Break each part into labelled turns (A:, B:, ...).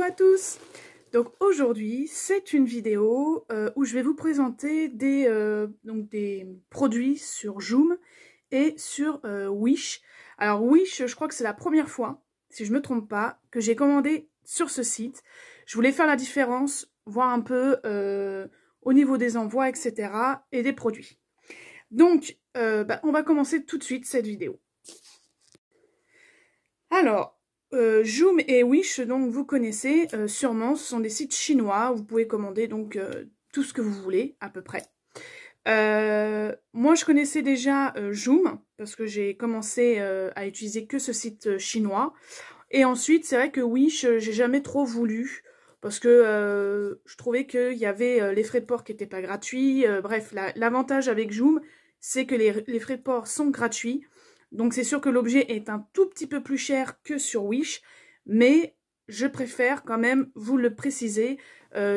A: à tous. Donc aujourd'hui c'est une vidéo où je vais vous présenter des produits sur Joom et sur Wish. Alors Wish, je crois que c'est la première fois, si je me trompe pas, que j'ai commandé sur ce site. Je voulais faire la différence, voir un peu au niveau des envois, etc. et des produits. Donc on va commencer tout de suite cette vidéo. Alors, Joom et Wish, donc vous connaissez sûrement, ce sont des sites chinois où vous pouvez commander donc tout ce que vous voulez à peu près. Moi je connaissais déjà Joom parce que j'ai commencé à utiliser que ce site chinois. Et ensuite c'est vrai que Wish j'ai jamais trop voulu parce que je trouvais qu'il y avait les frais de port qui n'étaient pas gratuits. Bref, l'avantage avec Joom c'est que les frais de port sont gratuits. Donc c'est sûr que l'objet est un tout petit peu plus cher que sur Wish, mais je préfère quand même vous le préciser,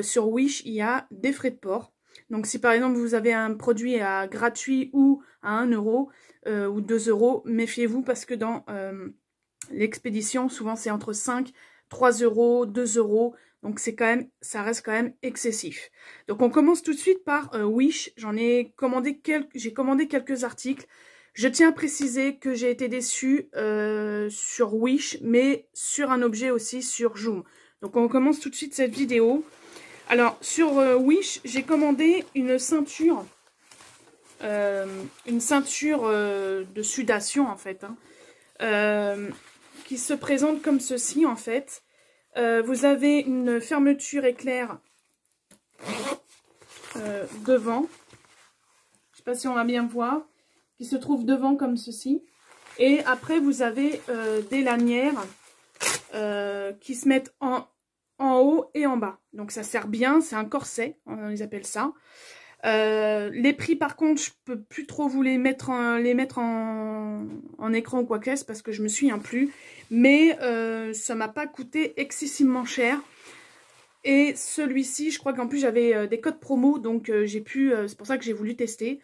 A: sur Wish il y a des frais de port. Donc si par exemple vous avez un produit à gratuit ou à 1 euro ou 2 euros, méfiez-vous parce que dans l'expédition souvent c'est entre 5, 3 euros, 2 euros, donc c'est quand même, ça reste quand même excessif. Donc on commence tout de suite par Wish. J'ai commandé quelques articles. Je tiens à préciser que j'ai été déçue sur Wish, mais sur un objet aussi sur Joom. Donc on commence tout de suite cette vidéo. Alors sur Wish, j'ai commandé une ceinture de sudation en fait, qui se présente comme ceci en fait. Vous avez une fermeture éclair devant. Je ne sais pas si on va bien voir. Qui se trouve devant comme ceci. Et après vous avez des lanières qui se mettent en haut et en bas. Donc ça sert bien, c'est un corset, ils appellent ça. Les prix par contre je peux plus trop vous les mettre en écran ou quoi que ce parce que je me souviens plus. Mais ça m'a pas coûté excessivement cher. Et celui-ci, je crois qu'en plus j'avais des codes promo, donc c'est pour ça que j'ai voulu tester.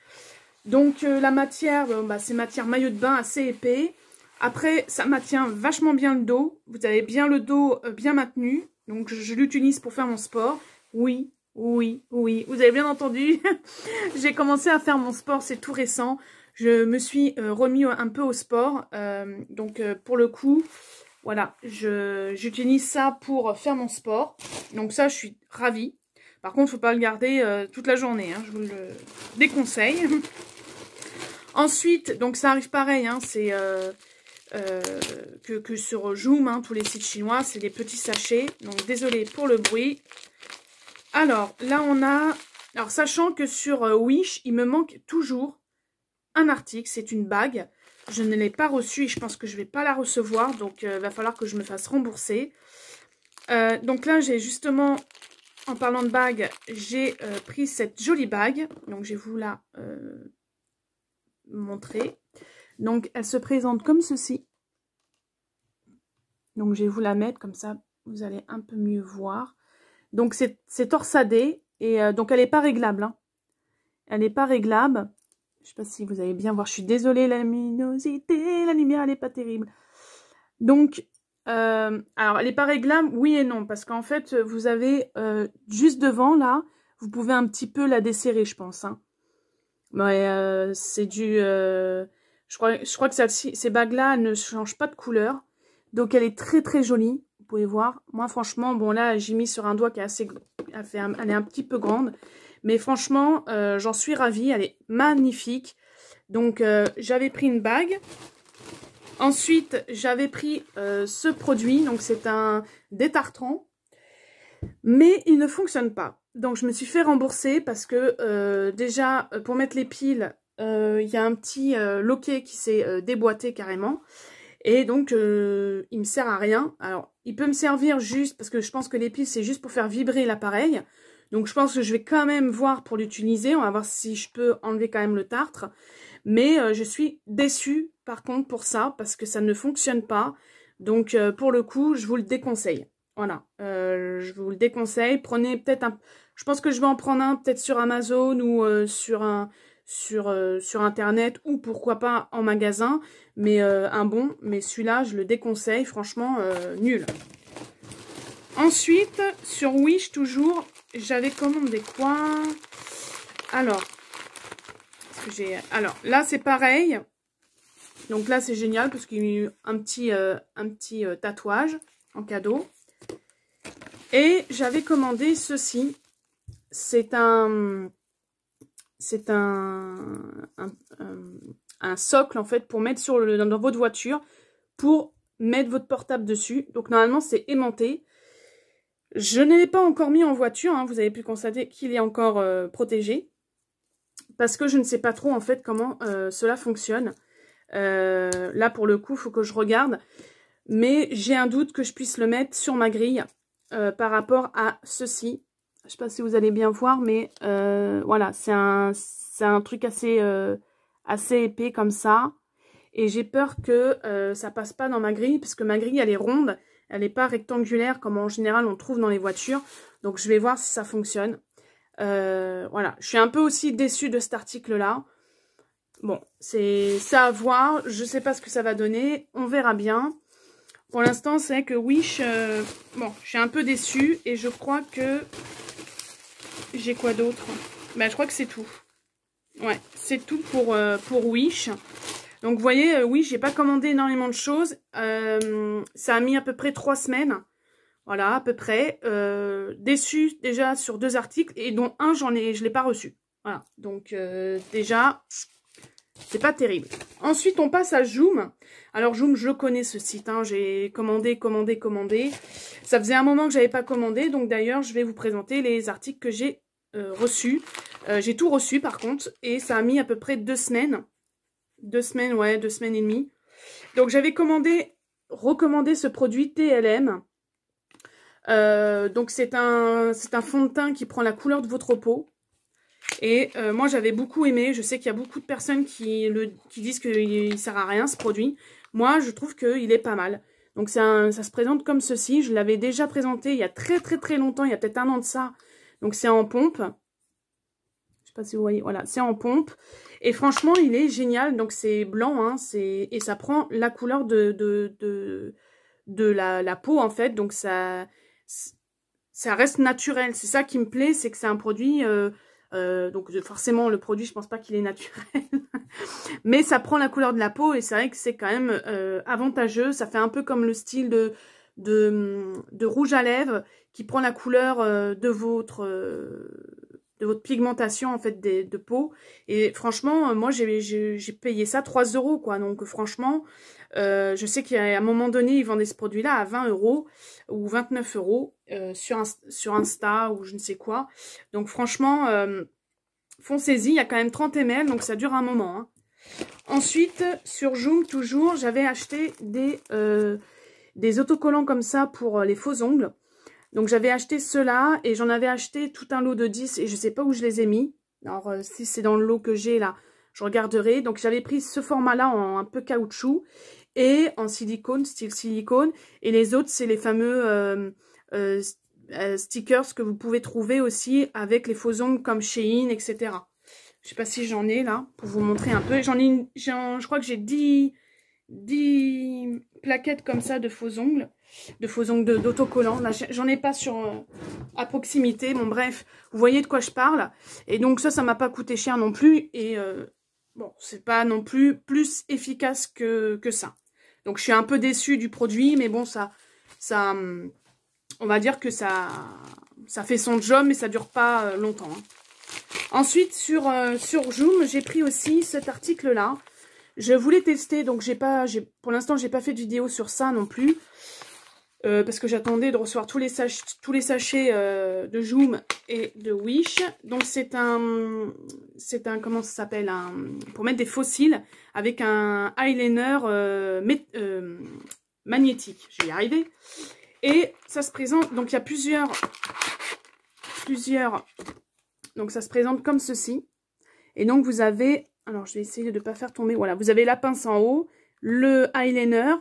A: Donc la matière, c'est matière maillot de bain assez épais. Après, ça maintient vachement bien le dos. Vous avez bien le dos bien maintenu. Donc je l'utilise pour faire mon sport. Oui, oui, oui, vous avez bien entendu. J'ai commencé à faire mon sport, c'est tout récent. Je me suis remis un peu au sport. Donc pour le coup, voilà, j'utilise ça pour faire mon sport. Donc ça, je suis ravie. Par contre, il ne faut pas le garder toute la journée, hein, je vous le déconseille. Ensuite, donc ça arrive pareil, hein, c'est que sur Joom, hein, tous les sites chinois, c'est des petits sachets. Donc désolé pour le bruit. Alors là on a, alors sachant que sur Wish, il me manque toujours un article, c'est une bague. Je ne l'ai pas reçue et je pense que je ne vais pas la recevoir, donc va falloir que je me fasse rembourser. Donc là j'ai justement, en parlant de bague, j'ai pris cette jolie bague. Donc je vais vous la montrer. Donc elle se présente comme ceci. Donc je vais vous la mettre comme ça, vous allez un peu mieux voir. Donc c'est torsadé et donc elle n'est pas réglable. Hein. Elle n'est pas réglable. Je ne sais pas si vous allez bien voir. Je suis désolée, la luminosité, la lumière elle n'est pas terrible. Donc alors elle n'est pas réglable, oui et non, parce qu'en fait vous avez juste devant là, vous pouvez un petit peu la desserrer, je pense. Hein. Ouais, c'est du... je crois que ces bagues-là ne changent pas de couleur. Donc elle est très très jolie. Vous pouvez voir. Moi franchement, bon là j'ai mis sur un doigt qui est assez... Elle est un petit peu grande. Mais franchement, j'en suis ravie. Elle est magnifique. Donc j'avais pris une bague. Ensuite, j'avais pris ce produit. Donc c'est un détartrant. Mais il ne fonctionne pas. Donc je me suis fait rembourser parce que déjà pour mettre les piles, il y a un petit loquet qui s'est déboîté carrément. Et donc il me sert à rien. Alors il peut me servir juste parce que je pense que les piles c'est juste pour faire vibrer l'appareil. Donc je pense que je vais quand même voir pour l'utiliser. On va voir si je peux enlever quand même le tartre. Mais je suis déçue par contre pour ça parce que ça ne fonctionne pas. Donc pour le coup je vous le déconseille. Voilà, je vous le déconseille. Prenez peut-être un... Je pense que je vais en prendre un peut-être sur Amazon ou sur Internet ou pourquoi pas en magasin. Mais un bon. Mais celui-là, je le déconseille. Franchement, nul. Ensuite, sur Wish, toujours, j'avais commandé quoi? Alors, alors là, c'est pareil. Donc là, c'est génial parce qu'il y a eu un petit tatouage en cadeau. Et j'avais commandé ceci. C'est un socle, en fait, pour mettre dans votre voiture, pour mettre votre portable dessus. Donc, normalement, c'est aimanté. Je ne l'ai pas encore mis en voiture, hein. Vous avez pu constater qu'il est encore protégé. Parce que je ne sais pas trop, en fait, comment cela fonctionne. Là, pour le coup, il faut que je regarde. Mais j'ai un doute que je puisse le mettre sur ma grille par rapport à ceci. Je ne sais pas si vous allez bien voir, mais voilà, c'est un truc assez épais comme ça. Et j'ai peur que ça passe pas dans ma grille, parce que ma grille, elle est ronde. Elle n'est pas rectangulaire comme en général on trouve dans les voitures. Donc, je vais voir si ça fonctionne. Voilà, je suis un peu aussi déçue de cet article-là. Bon, c'est ça à voir. Je sais pas ce que ça va donner. On verra bien. Pour l'instant, c'est vrai que Wish... bon, je suis un peu déçue. Et je crois que... J'ai quoi d'autre? Ben, je crois que c'est tout. Ouais, c'est tout pour Wish. Donc, vous voyez, Wish, j'ai pas commandé énormément de choses. Ça a mis à peu près 3 semaines. Voilà, à peu près. Déçue déjà sur 2 articles. Et dont un, je l'ai pas reçu. Voilà, donc déjà... C'est pas terrible. Ensuite, on passe à Joom. Alors, Joom, je connais ce site. Hein. J'ai commandé. Ça faisait un moment que j'avais pas commandé. Donc, d'ailleurs, je vais vous présenter les articles que j'ai reçus. J'ai tout reçu, par contre. Et ça a mis à peu près 2 semaines. 2 semaines, ouais, 2 semaines et demie. Donc, j'avais recommandé ce produit TLM. Donc, c'est un fond de teint qui prend la couleur de votre peau. Et moi, j'avais beaucoup aimé. Je sais qu'il y a beaucoup de personnes qui disent qu'il ne sert à rien, ce produit. Moi, je trouve qu'il est pas mal. Donc, ça se présente comme ceci. Je l'avais déjà présenté il y a très longtemps. Il y a peut-être 1 an de ça. Donc, c'est en pompe. Je ne sais pas si vous voyez. Voilà, c'est en pompe. Et franchement, il est génial. Donc, c'est blanc. Hein, et ça prend la couleur de la peau, en fait. Donc, ça reste naturel. C'est ça qui me plaît. C'est que c'est un produit... donc forcément le produit je pense pas qu'il est naturel mais ça prend la couleur de la peau et c'est vrai que c'est quand même avantageux. Ça fait un peu comme le style de rouge à lèvres qui prend la couleur de votre pigmentation en fait de peau. Et franchement moi j'ai payé ça 3 € quoi. Donc franchement je sais qu'à un moment donné ils vendaient ce produit là à 20 € ou 29 € sur Insta ou je ne sais quoi. Donc franchement foncez-y, il y a quand même 30 ml donc ça dure un moment hein. Ensuite sur Joom toujours j'avais acheté des autocollants comme ça pour les faux ongles. Donc j'avais acheté ceux-là et j'en avais acheté tout un lot de 10 et je sais pas où je les ai mis. Alors si c'est dans le lot que j'ai là, je regarderai. Donc j'avais pris ce format-là en un peu caoutchouc et en silicone, style silicone. Et les autres, c'est les fameux stickers que vous pouvez trouver aussi avec les faux ongles comme Shein, etc. Je sais pas si j'en ai là pour vous montrer un peu. Je crois que j'ai 10 plaquettes comme ça de faux ongles d'autocollants. Là, j'en ai pas à proximité. Bon, bref, vous voyez de quoi je parle. Et donc ça m'a pas coûté cher non plus. Et bon, c'est pas non plus plus efficace que ça. Donc je suis un peu déçue du produit, mais bon, on va dire que ça fait son job, mais ça dure pas longtemps. Hein. Ensuite, sur Joom, j'ai pris aussi cet article-là. Je voulais tester, donc pour l'instant, j'ai pas fait de vidéo sur ça non plus. Parce que j'attendais de recevoir tous les sachets de Joom et de Wish. Donc c'est un comment ça s'appelle, pour mettre des faux cils avec un eyeliner magnétique. Je vais y arriver. Et ça se présente, donc il y a plusieurs, donc ça se présente comme ceci. Et donc vous avez, alors je vais essayer de ne pas faire tomber, voilà, vous avez la pince en haut, le eyeliner.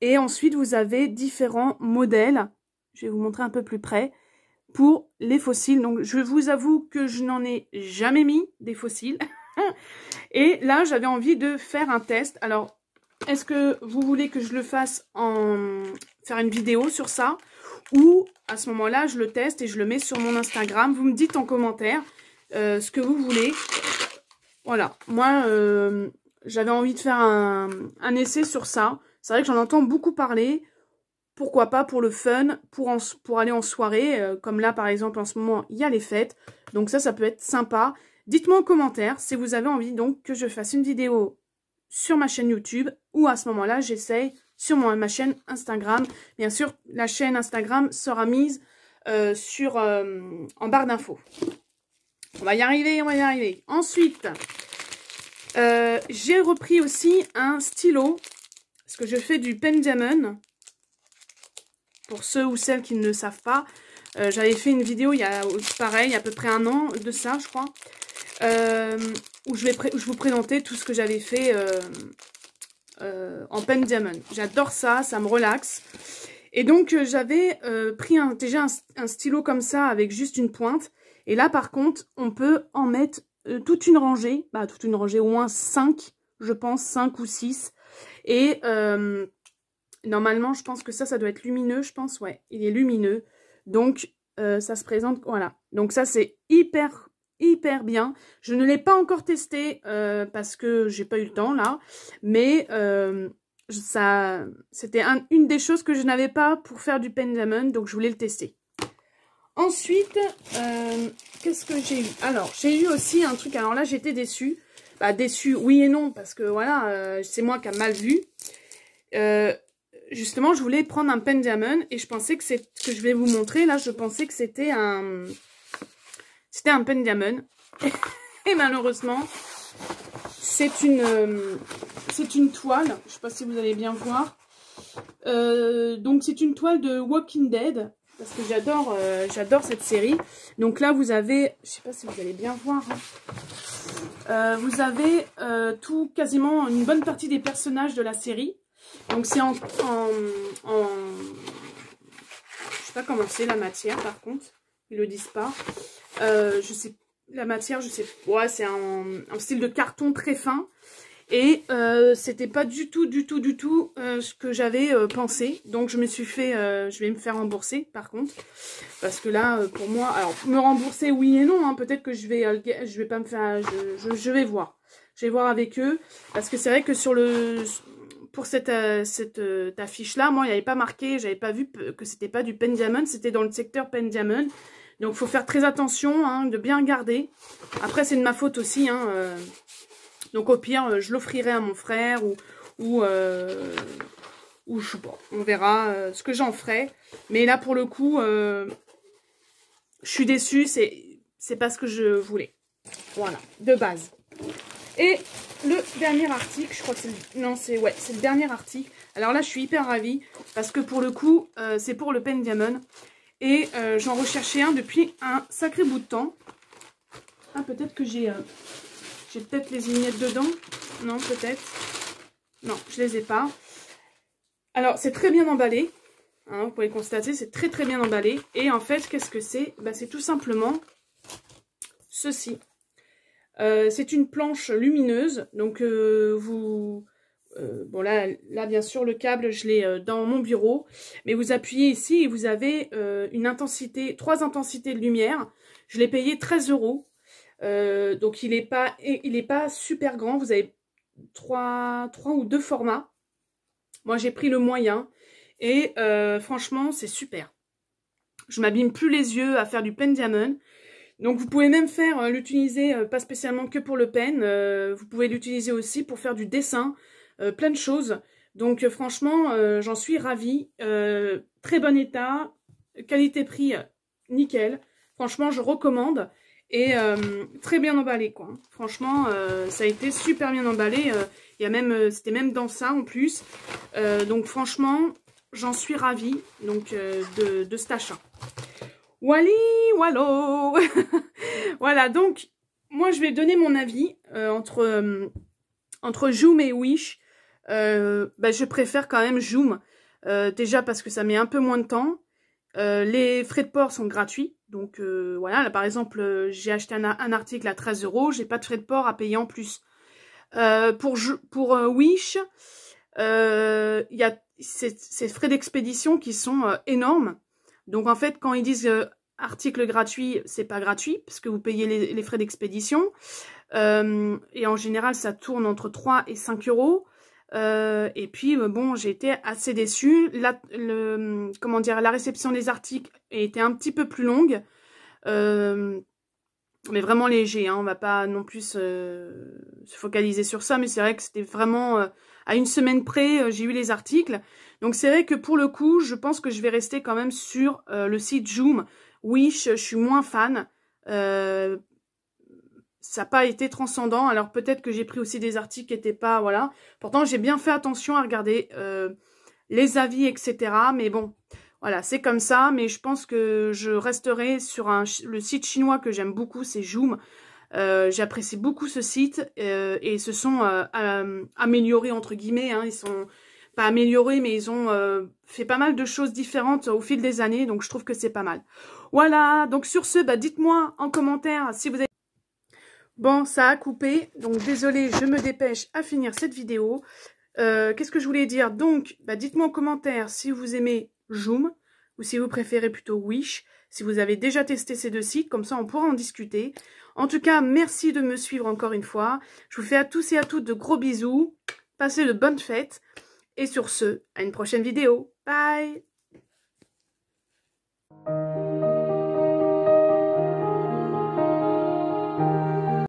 A: Et ensuite, vous avez différents modèles. Je vais vous montrer un peu plus près. Pour les faux cils. Donc, je vous avoue que je n'en ai jamais mis des faux cils. Et là, j'avais envie de faire un test. Alors, est-ce que vous voulez que je le fasse faire une vidéo sur ça? ou à ce moment-là, je le teste et je le mets sur mon Instagram. Vous me dites en commentaire ce que vous voulez. Voilà, moi, j'avais envie de faire un essai sur ça. C'est vrai que j'en entends beaucoup parler. Pourquoi pas pour le fun, pour aller en soirée. Comme là, par exemple, en ce moment, il y a les fêtes. Donc ça peut être sympa. Dites-moi en commentaire si vous avez envie donc que je fasse une vidéo sur ma chaîne YouTube. Ou à ce moment-là, j'essaye sur ma chaîne Instagram. Bien sûr, la chaîne Instagram sera mise en barre d'infos. On va y arriver, on va y arriver. Ensuite, j'ai repris aussi un stylo. Parce que je fais du pen diamond. Pour ceux ou celles qui ne le savent pas. J'avais fait une vidéo il y a pareil, à peu près 1 an de ça, je crois. Où je vous présentais tout ce que j'avais fait en pen diamond. J'adore ça, ça me relaxe. Et donc, j'avais pris déjà un stylo comme ça avec juste une pointe. Et là, par contre, on peut en mettre toute une rangée. Bah, toute une rangée, au moins 5, je pense, 5 ou 6. Et normalement, je pense que ça doit être lumineux, je pense. Ouais, il est lumineux. Donc, ça se présente, voilà. Donc ça, c'est hyper bien. Je ne l'ai pas encore testé parce que j'ai pas eu le temps, là. Mais c'était une des choses que je n'avais pas pour faire du pen diamond. Donc, je voulais le tester. Ensuite, qu'est-ce que j'ai eu? Alors, j'ai eu aussi un truc. Alors là, j'étais déçue. Bah, déçue, oui et non, parce que voilà, c'est moi qui a mal vu. Justement, je voulais prendre un pen diamond et je pensais que c'est ce que je vais vous montrer. Là, je pensais que c'était un pen diamond. Et malheureusement, c'est une toile. Je ne sais pas si vous allez bien voir. Donc, c'est une toile de Walking Dead. Parce que j'adore cette série. Donc là, vous avez, je ne sais pas si vous allez bien voir. Vous avez quasiment une bonne partie des personnages de la série. Donc c'est je sais pas comment c'est la matière par contre, ils le disent pas. Je sais, la matière, je sais, ouais, c'est un style de carton très fin. Et c'était pas du tout ce que j'avais pensé. Donc je me suis fait, je vais me faire rembourser par contre. Parce que là, pour moi, alors me rembourser oui et non, hein, peut-être que je vais pas me faire, je vais voir. Je vais voir avec eux. Parce que c'est vrai que pour cette affiche-là, moi, il n'y avait pas marqué, j'avais pas vu que c'était pas du pen diamond, c'était dans le secteur pen diamond. Donc, il faut faire très attention, hein, de bien garder. Après, c'est de ma faute aussi, hein. Donc, au pire, je l'offrirai à mon frère ou je sais pas, on verra ce que j'en ferai. Mais là, pour le coup, je suis déçue, c'est pas ce que je voulais. Voilà, de base. Et le dernier article, je crois que c'est le dernier article. Alors là, je suis hyper ravie parce que pour le coup, c'est pour le pen diamond. Et j'en recherchais un depuis un sacré bout de temps. Ah, peut-être que j'ai peut-être les vignettes dedans. Non, peut-être. Non, je les ai pas. Alors, c'est très bien emballé. Hein, vous pouvez le constater, c'est très bien emballé. Et en fait, qu'est-ce que c'est? Bah, c'est tout simplement ceci. C'est une planche lumineuse, donc bon là bien sûr le câble je l'ai dans mon bureau, mais vous appuyez ici et vous avez 3 intensités de lumière. Je l'ai payé 13 €, donc il est pas super grand. Vous avez 3 ou 2 formats. Moi j'ai pris le moyen et franchement c'est super. Je m'abîme plus les yeux à faire du pen diamond. Donc vous pouvez même l'utiliser pas spécialement que pour le pen, vous pouvez l'utiliser aussi pour faire du dessin, plein de choses. Donc franchement, j'en suis ravie. Très bon état, qualité-prix nickel. Franchement, je recommande. Et très bien emballé quoi. Franchement, ça a été super bien emballé. C'était même dans ça en plus. Donc franchement, j'en suis ravie donc, de cet achat. Wally, wallo. Voilà, donc, moi, je vais donner mon avis entre Joom et Wish. Je préfère quand même Joom. Déjà parce que ça met un peu moins de temps. Les frais de port sont gratuits. Donc, voilà, là, par exemple, j'ai acheté un article à 13 €. J'ai pas de frais de port à payer en plus. Pour Wish, il y a ces frais d'expédition qui sont énormes. Donc en fait, quand ils disent article gratuit, c'est pas gratuit, parce que vous payez les frais d'expédition. Et en général, ça tourne entre 3 et 5 euros. Et puis, bon, j'ai été assez déçue. Comment dire, la réception des articles était un petit peu plus longue. Mais vraiment léger, hein, on va pas non plus se focaliser sur ça, mais c'est vrai que c'était vraiment à une semaine près, j'ai eu les articles. Donc c'est vrai que pour le coup, je pense que je vais rester quand même sur le site Joom. Wish, je suis moins fan. Ça n'a pas été transcendant, alors peut-être que j'ai pris aussi des articles qui n'étaient pas, voilà. Pourtant, j'ai bien fait attention à regarder les avis, etc. Mais bon, voilà, c'est comme ça, mais je pense que je resterai sur le site chinois que j'aime beaucoup, c'est Joom. J'apprécie beaucoup ce site et ils se sont améliorés, entre guillemets. Hein, ils sont pas améliorés, mais ils ont fait pas mal de choses différentes au fil des années, donc je trouve que c'est pas mal. Voilà, donc sur ce, bah, dites-moi en commentaire si vous avez... Bon, ça a coupé, donc désolé, je me dépêche à finir cette vidéo. Qu'est-ce que je voulais dire? Donc, bah, dites-moi en commentaire si vous aimez Joom ou si vous préférez plutôt Wish, si vous avez déjà testé ces deux sites, comme ça on pourra en discuter. En tout cas, merci de me suivre encore une fois. Je vous fais à tous et à toutes de gros bisous. Passez de bonnes fêtes. Et sur ce, à une prochaine vidéo. Bye!